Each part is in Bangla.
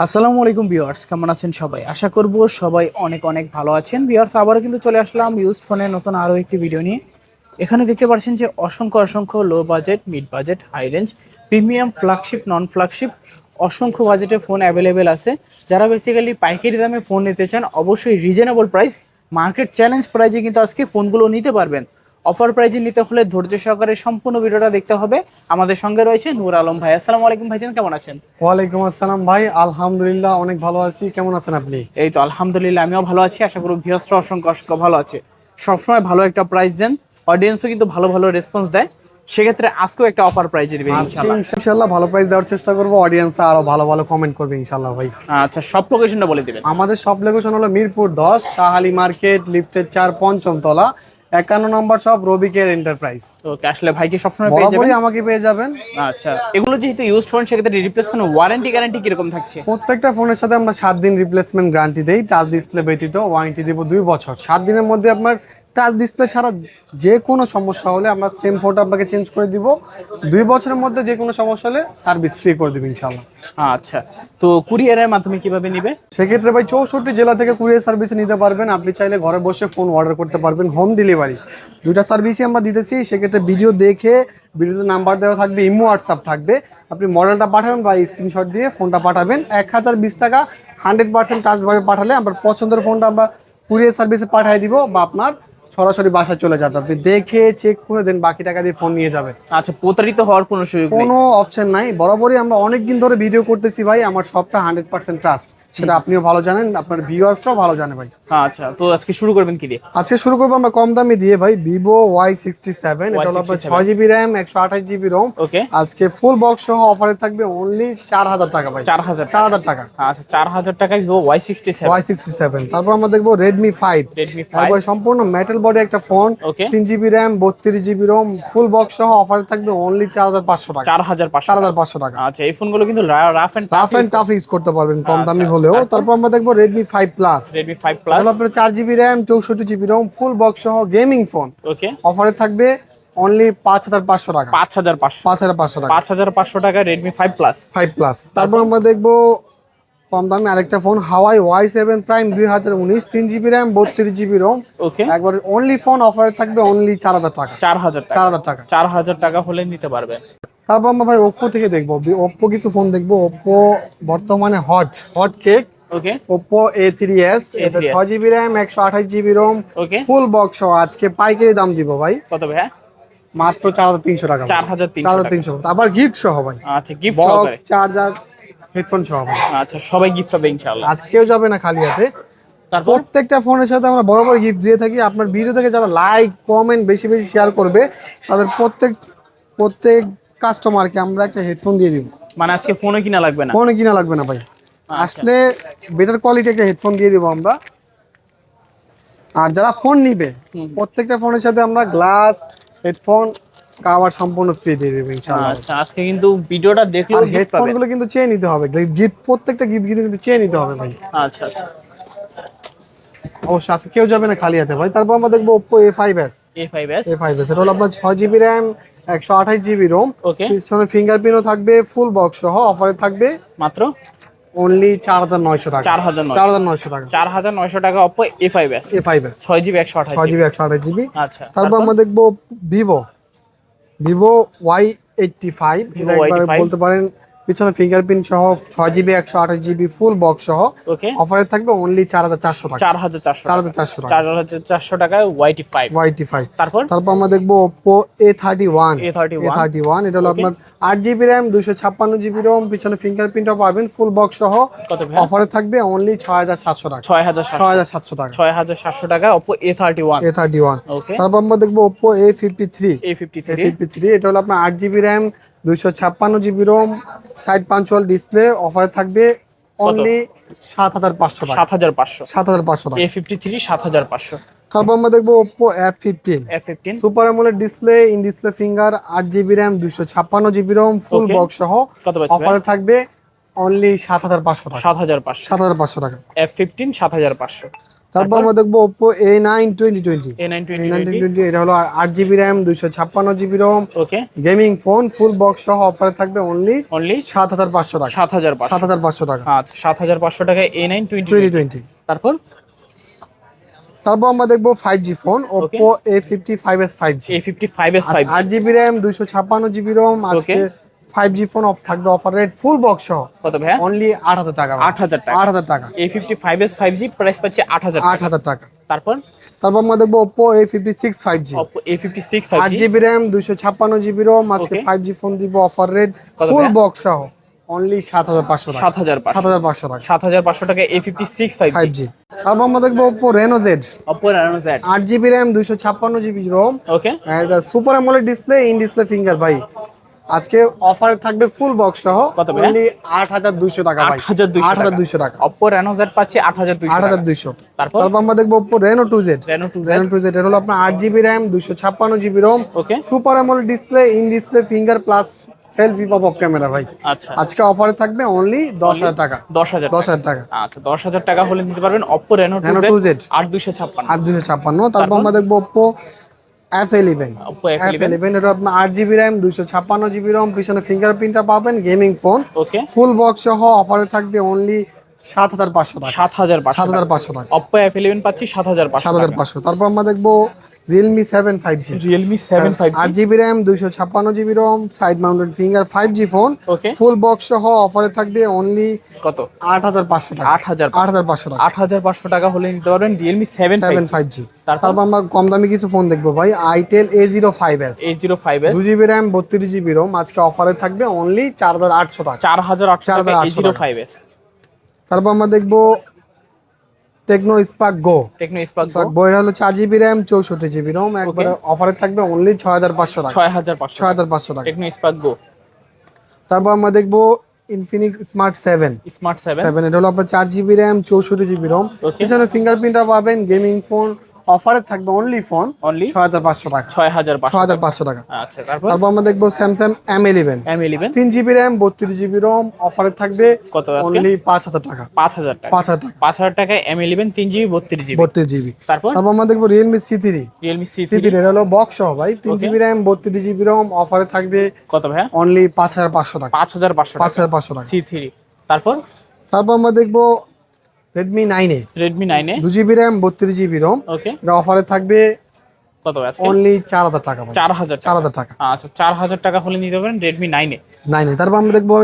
আসসালামু আলাইকুম ভিউয়ার্স, কেমন আছেন সবাই? আশা করব সবাই অনেক অনেক ভালো আছেন। ভিউয়ার্স, আবারও কিন্তু চলে আসলাম ইউজড ফোনের নতুন আরও একটি ভিডিও নিয়ে। এখানে দেখতে পাচ্ছেন যে অসংখ্য অসংখ্য low budget, mid budget, high range, premium, flagship, non flagship অসংখ্য বাজেটে ফোন অ্যাভেলেবেল আছে। যারা বেসিক্যালি পাইকারি দামে ফোন নিতে চান, অবশ্যই রিজনেবল প্রাইস, মার্কেট চ্যালেঞ্জ প্রাইজে কিন্তু আজকে ফোনগুলো নিতে পারবেন। অফার প্রাইজে নিতে হলে ধৈর্য সহকারে সম্পূর্ণ ভিডিওটা দেখতে হবে। আমাদের সঙ্গে রয়েছে নূর আলম ভাই। আসসালামু আলাইকুম ভাইজান, কেমন আছেন? ওয়ালাইকুম আসসালাম ভাই, আলহামদুলিল্লাহ অনেক ভালো আছি। কেমন আছেন আপনি? এই তো আলহামদুলিল্লাহ, আমিও ভালো আছি। আশা করি ভিউয়ার্সরা অসংখ্য অসংখ্য ভালো আছে। সবসময় ভালো একটা প্রাইস দেন, অডিয়েন্সও কিন্তু ভালো ভালো রেসপন্স দেয়। সেক্ষেত্রে আজকেও একটা অফার প্রাইজে দিবেন আজকে ইনশাল্লাহ। ইনশাআল্লাহ ভালো প্রাইস দেওয়ার চেষ্টা করবো, অডিয়েন্সরা আরো ভালো ভালো কমেন্ট করবে ইনশাআল্লাহ ভাই। আচ্ছা, সব লোকেশনটা বলে দিবেন। আমাদের সব লোকেশন হলো মিরপুর 10, শাহালি মার্কেট, লিফটের 4, পঞ্চম তলা, 51 নম্বর সব, রবিকের এন্টারপ্রাইজ। ওকে, আসলে ভাইকে সবসময় পেয়ে যাবেন। বরাবরই আমাকে পেয়ে যাবেন। আচ্ছা, এগুলো যেহেতু ইউজড ফোন, সেক্ষেত্রে রিপ্লেসমেন্ট ওয়ারেন্টি গ্যারান্টি কিরকম থাকছে? প্রত্যেকটা ফোনের সাথে আমরা 7 দিন রিপ্লেসমেন্ট গ্যারান্টি দেই। টাচ ডিসপ্লে ব্যতীত ওয়ারেন্টি দিব 2 বছর। 7 দিনের মধ্যে আপনার টাচ ডিসপ্লে ছাড়া যে কোনো সমস্যা হলে আমরা সেম ফোনটা আপনাকে চেঞ্জ করে দিব। 2 বছরের মধ্যে যে কোনো সমস্যা হলে সার্ভিস ফ্রি করে দিব ইনশাআল্লাহ। আচ্ছা, তো কুরিয়ারের মাধ্যমে কিভাবে নিবে? সেক্ষেত্রে ভাই 64 জেলা থেকে কুরিয়ার সার্ভিসে নিতে পারবেন। আপনি চাইলে ঘরে বসে ফোন অর্ডার করতে পারবেন, হোম ডেলিভারি। দুইটা সার্ভিসই আমরা দিতেছি। সেক্ষেত্রে ভিডিও দেখে, ভিডিওতে নাম্বার দেওয়া থাকবে, ইমো হোয়াটসঅ্যাপ থাকবে, আপনি মডেলটা পাঠাবেন বা স্ক্রিনশট দিয়ে ফোনটা পাঠাবেন। 1020 টাকা 100% ট্রাস্টভাবে পাঠালে আমরা পছন্দের ফোনটা আমরা কুরিয়ার সার্ভিসে পাঠিয়ে দিব, বা আপনার সরাসরি বাসায় চলে যাবে। আপনি দেখে চেক করে দেন, বাকি টাকা দিয়ে ফোন নিয়ে যাবেন। আচ্ছা, প্রতারিত হওয়ার কোনো সুযোগ নেই? কোনো অপশন নাই। বরাবরই আমরা অনেক দিন ধরে ভিডিও করতেছি ভাই, আমার সবটা 100% ট্রাস্ট। সেটা আপনিও ভালো জানেন, আপনার ভিউয়ার্সরাও ভালো জানে ভাই। আচ্ছা, তো আজকে শুরু করবেন কি দিয়ে? আজকে শুরু করবো আমরা কম দামে দিয়ে ভাই, ভিভো Y67। এটা হলো আপনার 6GB র্যাম, 128GB রোম। ওকে, আজকে ফুল বক্স সহ অফারে থাকবে অনলি 4000 টাকা ভাই। 4000 4000 টাকা। আচ্ছা, 4000 টাকায় ভিভো Y67। Y67। তারপর আমরা দেখবো রেডমি 5। রেডমি একবার 5। সম্পূর্ণ মেটাল বডি একটা phone, okay, 3GB RAM, 32GB ROM, full box সহ অফারে থাকবে অনলি 4500 টাকা। 4500। 4500 টাকা। আচ্ছা, এই ফোনগুলো কিন্তু rough and rough and tough use করতে পারবেন কম আচ্ছা, দামি আচ্ছা, হলেও। তারপর? তারপর আমরা দেখবো রেডমি 5 প্লাস। Redmi 5 plus. আপনার 4GB RAM, 64GB ROM, full box সহ গেমিং ফোন। ওকে, অফারে থাকবে অনলি 5500 টাকা। 5500। 5500 টাকা। 5500 টাকা রেডমি 5 প্লাস। 5 প্লাস। তারপর আমরা দেখবো কম দামে আরেকটা phone, Huawei Y7 prime 2019, 3GB RAM, 32GB ROM. Okay, একবার অনলি ফোন অফারে থাকবে অনলি 4000 টাকা। 4000 টাকা। 4000 টাকা। 4000 টাকা হলে নিতে পারবেন। তারপর আমরা ভাই ওপ্পো থেকে দেখবো, ওপ্পো কিছু ফোন দেখবো। ওপ্পো বর্তমানে হট কেক, ওকে, ওপ্পো A3s। এটা A3s 6GB RAM, 128GB ROM, okay, full box সহ আজকে পাইকারি দাম দিব ভাই কত ভাই? মাত্র 4300 টাকা। 4300 টাকা। 4300। আবার গিফট সহ ভাই, আচ্ছা, গিফট বক্স, সহকারে। চার্জার, হেডফোন সহ ভাই। আচ্ছা, সবাই গিফট পাবে ইনশাআল্লাহ। আজ কেউ যাবে না খালি হাতে। তারপর? প্রত্যেকটা ফোনের সাথে আমরা বরাবর গিফট দিয়ে থাকি। আপনার ভিডিও থেকে যারা লাইক কমেন্ট বেশি বেশি শেয়ার করবে, তাদের প্রত্যেক কাস্টমারকে আমরা একটা হেডফোন দিয়ে দিব। মানে আজকে ফোনও কিনা লাগবে না? ফোনে কিনা লাগবে না ভাই, আচ্ছা। আসলে বেটার কোয়ালিটি একটা হেডফোন দিয়ে দিব আমরা। আর যারা ফোন নিবে, প্রত্যেকটা ফোনের সাথে আমরা গ্লাস, হেডফোন, কভার সম্পূর্ণ ফ্রি দিয়ে দেবো ইনশাআল্লাহ। আচ্ছা, আজকে কিন্তু ভিডিওটা দেখলেও আর গিফট হেডফোন পাবেন। গুলো কিন্তু চেয়ে নিতে হবে, গিফট প্রত্যেকটা গিফট কিন্তু চেয়ে নিতে হবে ভাই। আচ্ছা, আচ্ছা, অবশ্যই আজকে কেউ যাবে না খালি হাতে ভাই। তারপর আমরা দেখবো ওপ্পো A5s। A5s। এটা হলো আপনার 6GB র্যাম, 128GB রোম। ওকে, পিছনে ফিঙ্গারপ্রিন্টও থাকবে, ফুল বক্স সহ অফারে থাকবে মাত্র অনলি 4900 টাকা। 4900। 4900 টাকা। 4900 টাকা Oppo A5s। A5s 6GB 128GB। 6GB 128GB। আচ্ছা, তারপর আমরা দেখবো ভিভো Y85। এটা Vivo একবার Y85 বলতে পারেন পিছনে ফিঙ্গারপ্রিন্ট সহ, 6GB 128GB ফুল বক্স সহ ওকে, অফারে থাকবে অনলি 4400 টাকা। 4400 টাকা। 4400 টাকা। 4400 টাকায় YT5। Y85। তারপর তারপর আমরা দেখবো Oppo A31। A31। এটা হলো ওকে, আপনার 8GB র্যাম, 256GB রোম, পিছনে ফিঙ্গারপ্রিন্টও পাবেন, ফুল বক্স সহ কত ভাই? অফারে থাকবে অনলি 6700 টাকা। 6700। 6700 টাকা। 6700 টাকায় Oppo A31। A31। ওকে, তারপর আমরা দেখবো Oppo A53। A53। এটা হলো আপনার 8GB RAM, 256GB ROM, side punctual display, অফারে থাকবে অনলি 7500 টাকা। 7500। 7500 টাকা। A53 7500। তারপর আমরা দেখবো Oppo F15। F15 super AMOLED display, in display finger, 8GB RAM, 256GB ROM, full okay, box সহ কত পাচ্ছি ভাই? অফারে থাকবে অনলি 7500 টাকা। 7500। 7500 টাকা। F15 7500। তারপর আমরা দেখবো Oppo A9 2020 A9 A9 2020 এটা হলো 8GB RAM 256GB ROM ওকে গেমিং ফোন ফুল বক্স সহ অফারে থাকবে অনলি অনলি 7500 টাকা 7500 7500 টাকা আচ্ছা 7500 টাকায় A9 2020 তারপর তারপর আমরা দেখবো 5G phone Okay. Oppo A55s 5G A55s 5G 8GB RAM 256GB ROM আজকে 5G ফোন অফ থাকবে অফার রেট ফুল বক্স সহ কত ভাই অনলি 8000 টাকা 8000 টাকা 8000 টাকা A55s 5G প্রাইস পাচ্ছে 8000 টাকা 8000 টাকা তারপর তারপর আমরা দেখবো Oppo A56 5G Oppo A56 5G 8GB RAM 256GB ROM আজকে Okay. 5G ফোন দিব অফার রেট কত ফুল ভাইয়া? বক্স সহ অনলি 7500 টাকা 7500 টাকা 7500 টাকা A56 5G 5G তারপর আমরা দেখবো Oppo Reno Z Oppo Reno Z 8GB RAM 256GB ROM ওকে এটা super AMOLED display in display finger ভাই আজকে অফারে থাকবে ফুল বক্স সহ কত ভাইয়া? অনলি 8200 টাকা ভাই 8200 টাকা Oppo Reno Z পাচ্ছে 8200 টাকা 8200 তারপর তারপর আমরা দেখবো Oppo Reno 2Z Reno 2Z Reno 2Z এটা হলো আপনার 8GB RAM 256GB ROM okay super AMOLED display in display finger plus selfie pop up camera ভাই আচ্ছা আজকে অফারে থাকবে অনলি 10000 টাকা 10000 10000 টাকা আচ্ছা 10000 টাকা হলে নিতে পারবেন Oppo Reno Reno 2Z 2Z 8256 8256 তারপর আমরা দেখবো Oppo F11 Oppo F11 এটা আপনার 8GB RAM 256GB ROM পিছনে ফিঙ্গারপ্রিন্টটা পাবেন গেমিং ফোন ওকে ফুল বক্স সহ অফারে থাকবে অনলি 7500 টাকা 7500 টাকা Oppo F11 পাচ্ছি 7500 7500 তারপর আমরা দেখবো Realme 7 5G Realme 7 5G 8GB RAM 256GB ROM side mounted finger 5G phone ওকে ফুল বক্স সহ অফারে থাকবে অনলি কত 8500 টাকা 8500 টাকা 8500 টাকা হলে নিতে পারবেন Realme 7 7 5G 5G তারপর তারপর আমরা কম দামি কিছু ফোন দেখবো ভাই Itel A05s A05s 2GB RAM 32GB ROM আজকে অফারে থাকবে অনলি 4800 টাকা 4800 টাকা 4800 A05s তারপর আমরা দেখবো টেকনো স্পার্ক গো Tecno Spark Go বই হলো 4GB RAM 64GB ROM একবারে অফারে থাকবে অনলি 6500 টাকা 6500 6500 টাকা Tecno Spark Go তারপর আমরা দেখবো Infinix Smart 7 Smart 7 7 এটা হলো আপনার 4GB RAM 64GB ROM Okay. পিছনে ফিঙ্গারপ্রিন্টটা পাবেন গেমিং ফোন অফারে থাকবে অনলি ফোন Only 6500 টাকা 6500 টাকা আচ্ছা তারপর তারপর আমরা দেখবো Samsung M11 M11 3GB RAM 32GB ROM অফারে থাকবে কত আজকে অনলি 5000 টাকা 5000 টাকা 5000 টাকা 5000 টাকায় M11 3GB 32GB 32GB তারপর তারপর আমরা দেখবো Realme C3 Realme C3 C3 এটা হলো বক্স সহ ভাই 3GB RAM 32GB ROM অফারে থাকবে কত ভাইয়া অনলি 5500 টাকা 5500 টাকা 5500 টাকা C3 তারপর তারপর আমরা দেখবো Redmi 9A Redmi 9A 2GB RAM 32GB ROM ওকে এটা অফারে থাকবে কত আজকে অনলি 4000 টাকা ভাই 4000 টাকা 4000 টাকা আচ্ছা 4000 টাকা হলে নিতে পারেন Redmi 9A 9A তারপর আমরা দেখবো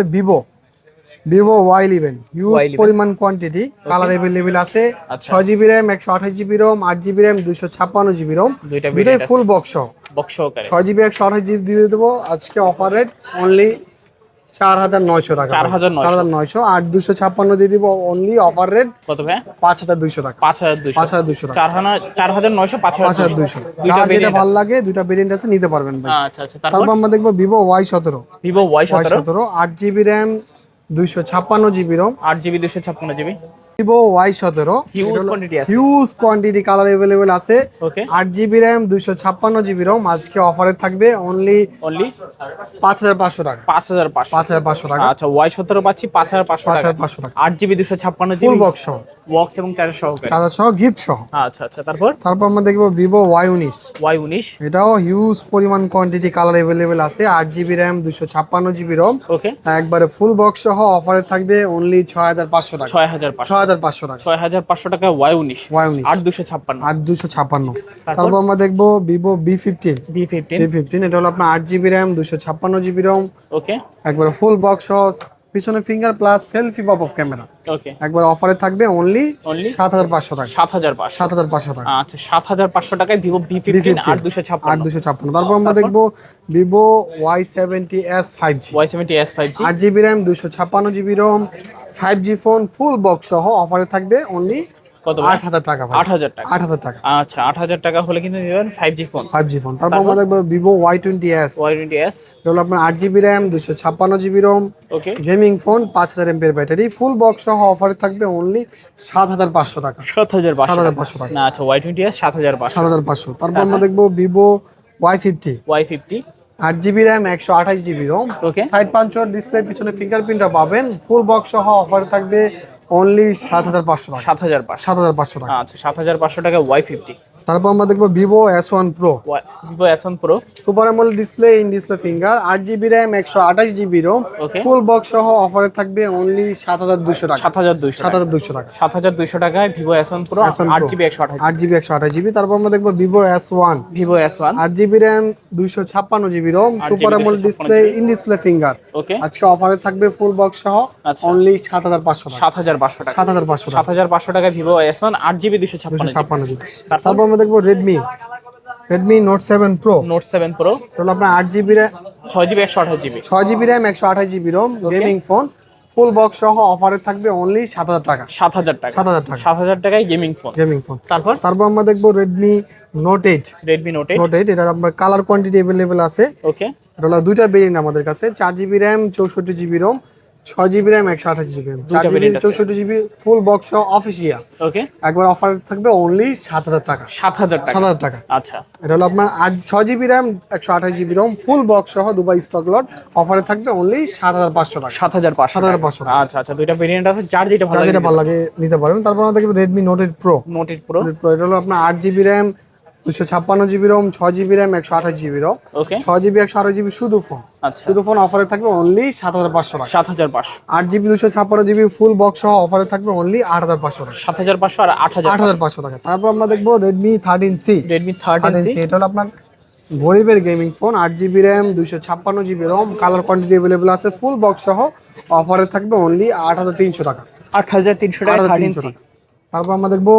Vivo Y11 হিউজ Y11 পরিমাণ কোয়ান্টিটি কালার अवेलेबल আছে আচ্ছা। 6GB RAM 128GB ROM 8GB RAM 256GB ROM দুইটা দুটাই variant ফুল বক্স সহ বক্স সহকারে 6GB 128GB দিয়ে দেবো আজকে অফার রেট অনলি 4900 টাকা 4900 4900 আর 256 দিয়ে দিব অনলি অফার রেট কত ভাই 5200 টাকা 5200 5200 টাকা 4900 5200 5200 যার যেটা ভালো লাগে দুইটা ভেরিয়েন্ট আছে নিতে পারবেন ভাই আচ্ছা আচ্ছা তারপর তারপর আমরা দেখবো Vivo Y17 Vivo Y17 8GB RAM 256GB ROM 8GB 256GB Vivo Y17 huge quantity আছে হিউজ কোয়ান্টিটি কালার अवेलेबल আছে ওকে 8GB RAM 256GB ROM আজকে অফারে থাকবে অনলি অনলি 5500 টাকা 5500 5500 টাকা আচ্ছা Y17 পাচ্ছি 5500 টাকা 5500 টাকা 8GB 256GB ফুল বক্স সহ বক্স এবং চার্জার সহকারে চার্জার সহ গিফট সহ আচ্ছা আচ্ছা তারপর তারপর আমরা দেখবো Vivo Y19 Y19 এটাও হিউজ পরিমাণ কোয়ান্টিটি কালার अवेलेबल আছে 8GB RAM 256GB ROM ওকে একবারে ফুল বক্স সহ অফারে থাকবে অনলি 6500 টাকা 6500 6500 টাকা 6500 টাকা Y19 Y19 8256 8256 তারপর আমরা দেখবো Vivo B15 V15 B15 এটা হলো আপনার 8GB RAM 256GB ROM ওকে একবারে ফুল বক্স সহ পিছনে finger plus selfie pop up camera okay একবার অফারে থাকবে অনলি Only 7500 টাকা 7500 7500 টাকা আচ্ছা 7500 টাকায় Vivo B15 8256 8256 তারপর আমরা দেখবো Vivo Y70s 5G Y70s 5G 8GB RAM 256GB ROM 5G phone full box সহ অফারে থাকবে অনলি কত 8000 টাকা ভাই 8000 টাকা 8000 টাকা আচ্ছা 8000 টাকা হলে কিন্তু দিবেন 5G ফোন 5G ফোন তারপর আমরা দেখবো Vivo Y20s Y20s এটা হলো আপনার 8GB RAM 256GB ROM ওকে gaming phone 5000 mAh battery full box সহ অফারে থাকবে অনলি 7500 টাকা 7500 টাকা না আচ্ছা Y20s 7500 7500 তারপর আমরা দেখবো Vivo Y50 Y50 8GB RAM 128GB ROM Okay. Side punch display পিছনে ফিঙ্গারপ্রিন্টটা পাবেন ফুল বক্স সহ অফার থাকবে অনলি 7,500 টাকা। 7,500। 7,500 টাকা। আচ্ছা 7,500 টাকা Y50। তারপর আমরা দেখবো Vivo S1 Pro, Vivo S1 Pro. Super AMOLED display, in display finger, 8GB RAM, 128GB ROM, okay. Full box সহ অফারে থাকবে অনলি 7,200 টাকা। 7,200 টাকা। 7,200 টাকা। 7,200 টাকায় Vivo S1 pro, S1 Pro 8GB 128GB। 8GB 128GB। তারপর আমরা দেখবো Vivo S1, Vivo S1 8GB RAM, 256GB ROM, 8GB super AMOLED display, 256GB in display finger. Okay. আজকে অফারে থাকবে ফুল বক্স সহ আচ্ছা। অনলি 7,500 টাকা। 7,500 টাকা। 7,500 টাকা। 7,500 টাকায় Vivo S1 8GB 256GB। 256GB। তারপর তারপর আমরা দেখবো Redmi Note 7 Pro, Note 7 Pro, তাহলে আপনার 8GB RAM, 6GB 128GB। 6GB RAM, 128GB ROM, gaming phone, full box সহ অফারে থাকবে অনলি 7,000 টাকা। 7,000 টাকা। 7,000 টাকা। 7,000 টাকায় গেমিং ফোন। Gaming phone. তারপর তারপর আমরা দেখবো Redmi note 8, Redmi note 8। Note 8, এটার আপনার কালার কোয়ান্টিটি अवेलेबल আছে। ওকে। এটা হলো দুইটা ভেরিয়েন্ট আমাদের কাছে, 4GB RAM, 64GB ROM, 6GB RAM, 128GB ROM, 4GB 64GB full box সহ অফিসিয়াল। ওকে। একবার অফার থাকবে অনলি 7,000 টাকা। 7,000 টাকা। 7,000 টাকা। আচ্ছা। এটা হলো আপনার 6GB RAM, 128GB ROM, full box সহ দুবাই স্টক লট, অফারে থাকবে অনলি 7,500 টাকা। 7,500 7,500 টাকা। আচ্ছা আচ্ছা, দুইটা ভেরিয়েন্ট আছে, যার যেটা ভালো যার লাগে যেটা ভালো লাগে নিতে পারবেন। তারপর আমরা দেখবো Redmi note 8 pro, note 8 pro. এটা হলো আপনার 8GB RAM, 256GB ROM, 6GB RAM, 128GB ROM, okay. 6GB 128GB শুধু ফোন। আচ্ছা। শুধু ফোন অফারে থাকবে অনলি 7,500 টাকা। 7,500। 8GB 256GB ফুল বক্স সহ অফারে থাকবে অনলি 8,500 টাকা। 7,500 আর 8,500। 8,500 টাকা। তারপর আমরা দেখবো রেডমি 13C, রেডমি 13C। এটা হলো আপনার গরিবের gaming phone, 8GB RAM, 256GB ROM, colour quantity available আছে, ফুল বক্স সহ অফারে থাকবে অনলি 8,300 টাকা। 8,300 টাকা 13C। তারপর আমরা দেখবো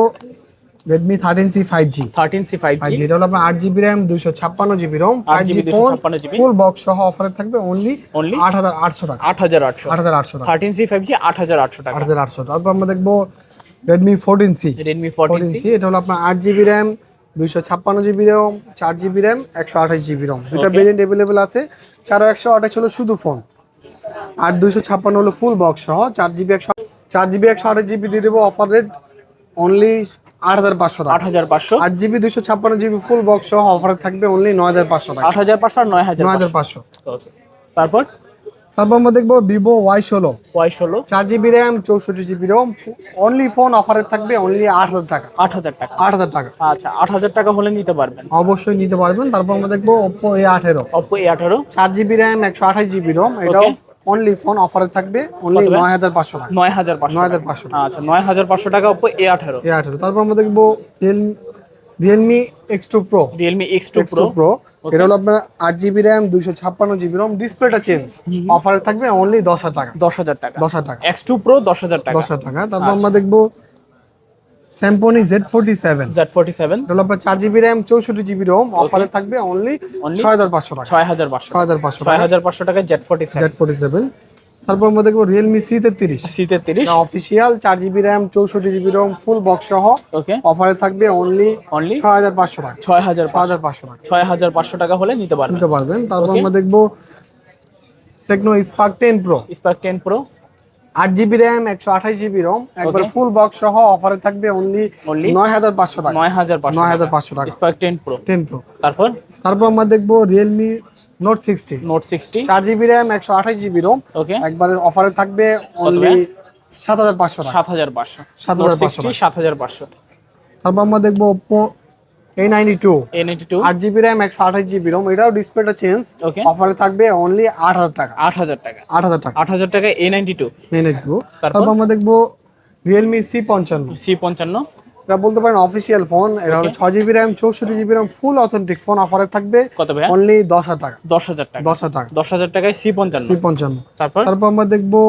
Redmi 13C 5G, 13C 5G। এটা হলো আপনার 8GB RAM, 256GB ROM, 8GB 256GB ফুল বক্স সহ অফারে থাকবে অনলি Only 8,800 টাকা। 8,800। 8,800 টাকা। 13C 5G 8,800 টাকা। 8,800। তারপর আমরা দেখবো রেডমি 14C, রেডমি 14C। এটা হলো আপনার 8GB RAM, 256GB ROM, 4GB RAM, 128GB ROM, দুটো Okay. ভেরিয়েন্ট अवेलेबल আছে। 128 হলো শুধু ফোন, আর 256 হলো ফুল বক্স সহ, 4GB 128GB দিয়ে দেবো অফার রেট অনলি 8,500 টাকা। 8,500। 8GB 256GB ফুল বক্স সহ অফারে থাকবে অনলি 9,500 টাকা। 8,500 আর 9,500। 9,500। ওকে। তারপর তারপর আমরা দেখবো Vivo Y16, Y16 4GB RAM, 64GB ROM, only phone অফারে থাকবে অনলি 8,000 টাকা। 8,000 টাকা। 8,000 টাকা। আচ্ছা 8,000 টাকা হলে নিতে পারবেন। অবশ্যই নিতে পারবেন। তারপর আমরা দেখবো Oppo A18, Oppo A18 4GB RAM, 128GB ROM, এটাও অনলি ফোন অফারে থাকবে অনলি 9,500 টাকা। 9,500। 9,500 টাকা। আচ্ছা 9,500 টাকা Oppo A18। A18। তারপর আমরা দেখবো Realme X2 Pro, Realme X2 X2 Pro। Pro, এটা হলো আপনার 8GB র্যাম, 256GB রোম, ডিসপ্লেটা চেঞ্জ, অফারে থাকবে অনলি 10,000 টাকা। 10,000 টাকা। 10,000 টাকা। X2 Pro 10,000 টাকা। 10,000 টাকা। তারপর আমরা দেখবো Symphony Z47, Z47 এটা হলো আপনার 4GB র্যাম, 64GB রোম, অফারে থাকবে অনলি 6,500 টাকা। 6,500। 6,500 টাকা। 6,500 টাকা Z47। Z47। তারপর আমরা দেখবো Realme C33, C33 official, 4GB RAM, 64GB ROM, full box সহ, ওকে। অফারে থাকবে অনলি Only 6,500 টাকা। 6,500। 6,500 টাকা 6,500 টাকা হলে নিতে পারবেন। নিতে পারবেন। তারপর Okay. আমরা দেখবো Tecno Spark 10 Pro, Spark 10 Pro 8GB RAM, 128GB ROM, একবার Okay. ফুল বক্স সহ অফারে থাকবে অনলি Only 9,500 টাকা। 9,500। 9,500 টাকা। Spark 10 Pro। 10 প্রো। তারপর তারপর আমরা দেখবো Realme note 60, Note 60। 4GB RAM, 128GB ROM, okay. একবারে অফারে থাকবে অনলি 7,500 টাকা। 7,500। 7,500 Note 60 7,500। তারপর আমরা দেখবো Oppo A92, A92 8GB RAM, 128GB ROM, এটাও ডিসপ্লেটা চেঞ্জ, Okay. অফারে থাকবে অনলি 8,000 টাকা। 8,000 টাকা। 8,000 টাকা। 8,000 টাকা A92। A92। তারপর? তারপর আমরা দেখবো রিয়েলমি C55, C55 এটা বলতে পারেন অফিসিয়াল ফোন, এটা হলো Okay. 6GB RAM, 64GB ROM, full authentic phone, অফারে থাকবে কত ভাইয়া? অনলি 10,000 টাকা। 10,000 টাকা। 10,000 টাকা। 10,000 টাকায় C55। C55। তারপর তারপর আমরা দেখবো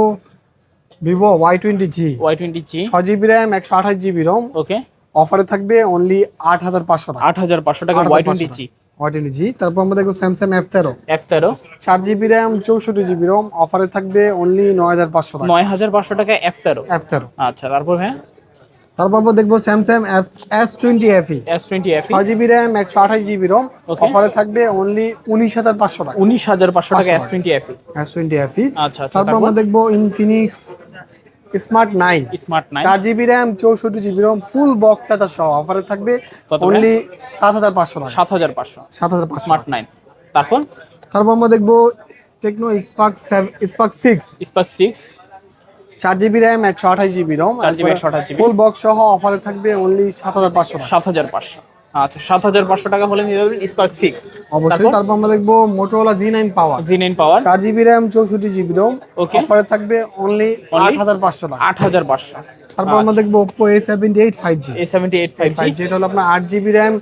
Vivo Y20G, Y20G 6GB RAM, 128GB ROM, ওকে। অফারে থাকবে অনলি 8,500 টাকা। 8,500 টাকা 8,500 Y20G। Y20G। তারপর আমরা দেখবো Samsung F13, F13 4GB RAM, 64GB Rome, অফারে থাকবে অনলি 9,500 টাকা। 9,500 টাকা F13। F13। আচ্ছা তারপর হ্যাঁ তারপর আমরা দেখবো Samsung S20 FE, S20 FE 6GB RAM, 128GB ROM, Okay. অফারে থাকবে অনলি 19,500 টাকা। 19,500 টাকা 500 S20 FE। S20 FE। আচ্ছা আচ্ছা তারপর আমরা দেখবো Infinix Smart 9, Smart 9 4GB RAM, 64GB ROM, full box charger সহ, অফারে থাকবে কত অনলি 7,500 টাকা। 7,500 7,500। স্মার্ট 9। তারপর তারপর আমরা দেখবো Tecno spark 6, Spark 6 4GB RAM 128GB ROM 4GB 128GB ফুল বক্স সহ অফারে থাকবে অনলি 7500 টাকা। 7500। আচ্ছা 7500 টাকা হলে নিয়ে যাবেন স্পার্ক 6। অবশ্যই। তারপর আমরা দেখবো Motorola G9 পাওয়ার G9 পাওয়ার 4GB RAM 64GB ROM ওকে অফারে থাকবে অনলি 8500 টাকা। 8500। তারপর আমরা দেখবো Oppo A78 5G। A78 5G এটা হলো আপনার 8GB RAM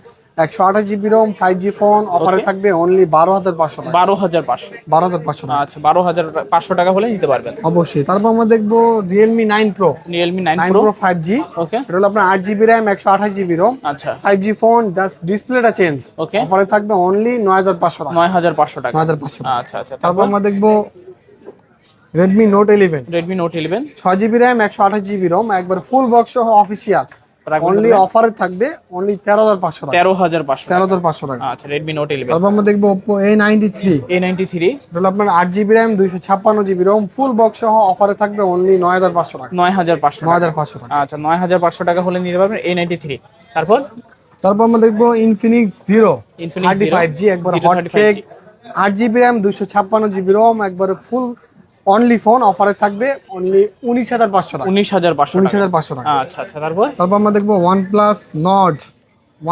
128GB ROM 5G phone অফারে থাকবে অনলি 12500 টাকা। 12500। 12500 টাকা। আচ্ছা 12500 টাকা হলে নিতে পারবেন। অবশ্যই। তারপর আমরা দেখবো Realme 9 Pro। Realme 9 9 Pro Pro 5G। ওকে এটা হলো আপনার 8GB RAM 128GB ROM আচ্ছা 5G ফোন, জাস্ট ডিসপ্লেটা চেঞ্জ। ওকে অফারে থাকবে অনলি 9500 টাকা। 9500 টাকা। 9500 টাকা। আচ্ছা আচ্ছা তারপর আমরা দেখবো Redmi Note 11। Redmi Note 11 6GB RAM 128GB ROM একবার ফুল বক্স সহ অফিসিয়াল রাখুন অনলি অফারে থাকবে অনলি 13500 টাকা। 13500 13500 টাকা। আচ্ছা Redmi Note 11 তারপর আমরা দেখবো Oppo A93। A93 এটা হলো আপনার 8GB RAM 256GB ROM ফুল বক্স সহ অফারে থাকবে অনলি 9500 টাকা। 9500 টাকা। 9500 টাকা। আচ্ছা 9500 টাকা হলে নিতে পারবেন A93। তারপর আমরা দেখবো Infinix Zero Infinix 35G একবার Zero hot 35G cake 8GB RAM 256GB ROM একবার ফুল অনলি ফোন অফারে থাকবে অনলি 19500 টাকা। 19500 টাকা। 19500 টাকা। আচ্ছা আচ্ছা তারপর আমরা দেখবো OnePlus Nord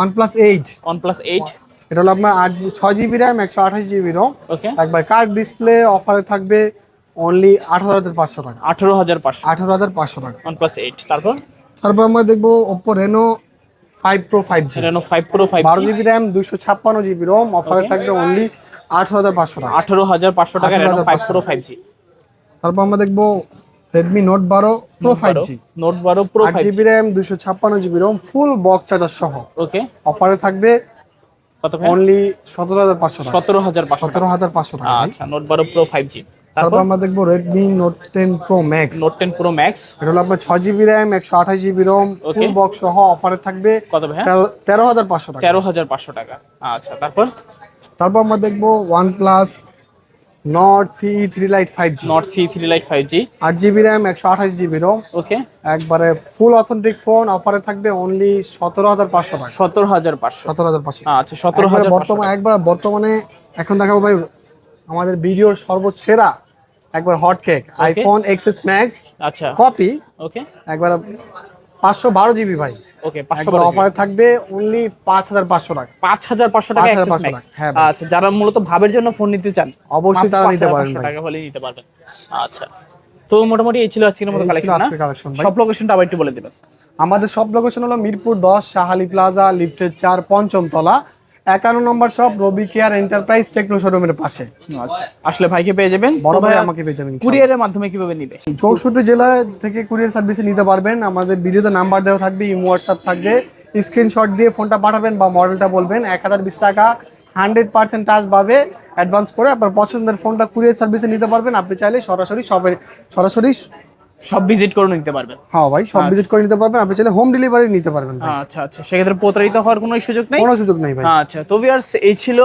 OnePlus 8। OnePlus 8 এটা হলো আপনার 6GB RAM 128GB ROM ওকে একবার কার্ড ডিসপ্লে অফারে থাকবে অনলি 18500 টাকা। 18500 18500 টাকা। OnePlus 8 তারপর আমরা দেখবো Oppo Reno 5 Pro 5G। Reno 5 Pro 5G 12GB RAM 256GB ROM অফারে থাকবে অনলি 18500 টাকা। 18500 টাকা Reno 5 Pro 5G। আমরা দেখবো Redmi Note 12 Pro 5G Note 12 Pro 5G 8GB RAM 256GB ROM ফুল বক্স চার্জার সহ ওকে অফারে থাকবে কত ভাই? অনলি 17500 টাকা। 17500 17500 টাকা। আচ্ছা Note 12 Pro 5G তারপর আমরা দেখবো Redmi Note 10 Pro Max। Note 10 Pro Max এটা হলো আপনার 6GB RAM 128GB ROM ফুল বক্স সহ অফারে থাকবে কত ভাই? 13500 টাকা। 13500 টাকা। আচ্ছা তারপর আমরা দেখবো OnePlus Nord CE 3 Lite 5G Nord CE 3 Lite 5G 8GB RAM 128GB ROM ওকে একবারে ফুল অথেন্টিক ফোন অফারে থাকবে অনলি 17500 টাকা। 17500 17500। আচ্ছা 17500 বর্তমানে এখন দেখাবো ভাই আমাদের ভিডিওর সর্বসেরা একবার hot cake iPhone XS Max আচ্ছা কপি ওকে একবার 512GB ভাই ওকে একবার 500 অফারে থাকবে অনলি 5500 টাকা। 5500 টাকা অ্যাক্সেস 5500 ম্যাক্স। টাকা, হ্যাঁ ভাই। আচ্ছা যারা মূলত ভাবের জন্য ফোন নিতে চান অবশ্যই তারা নিতে পারেন 5500 ভাই। টাকা হলে নিতে পারবেন। আচ্ছা তো মোটামুটি এই ছিল আজকের মতো এই ছিল কালেকশন না? আজকের collection ভাই। সব লোকেশনটা আবার একটু বলে দিবেন। আমাদের সব লোকেশন হলো মিরপুর 10 শাহালি প্লাজা লিফটের 4 পঞ্চম তলা 51 নম্বর শপ রবি কেয়ার এন্টারপ্রাইজ টেকনো শোরুমের পাশে। আচ্ছা আসলে ভাইকে পেয়ে যাবেন। বড় তো ভাই ভাইয়া আমাকে পেয়ে যাবেন ইনশাআল্লাহ। কুরিয়ারের মাধ্যমে কিভাবে নিবে? 64 জেলা থেকে কুরিয়ার সার্ভিসে নিতে পারবেন। আমাদের ভিডিওতে নাম্বার দেওয়া থাকবে, ইমো হোয়াটসঅ্যাপ থাকবে, স্ক্রিনশট দিয়ে ফোনটা পাঠাবেন বা মডেলটা বলবেন। 1020 টাকা 100% টাচ পাবে অ্যাডভান্স করে আপনার পছন্দের ফোনটা কুরিয়ার সার্ভিসে নিতে পারবেন। আপনি চাইলে সরাসরি সব ভিজিট করে নিতে পারবেন। হ্যাঁ ভাই সব ভিজিট করে নিতে পারবেন। আপনি চাইলে হোম ডেলিভারি নিতে পারবেন ভাই। আচ্ছা আচ্ছা সেক্ষেত্রে প্রতারিত হওয়ার কোনো সুযোগ নেই। কোনো সুযোগ নেই ভাই। আচ্ছা তো ভিউয়ার্স এই ছিল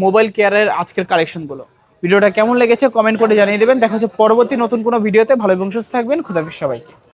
মোবাইল কেয়ারের আজকের কালেকশনগুলো। ভিডিওটা কেমন লেগেছে কমেন্ট করে জানিয়ে দেবেন। দেখা হচ্ছে পরবর্তী নতুন কোনো ভিডিওতে। ভালো এবং সুস্থ থাকবেন। খোদা হাফেজ সবাইকে।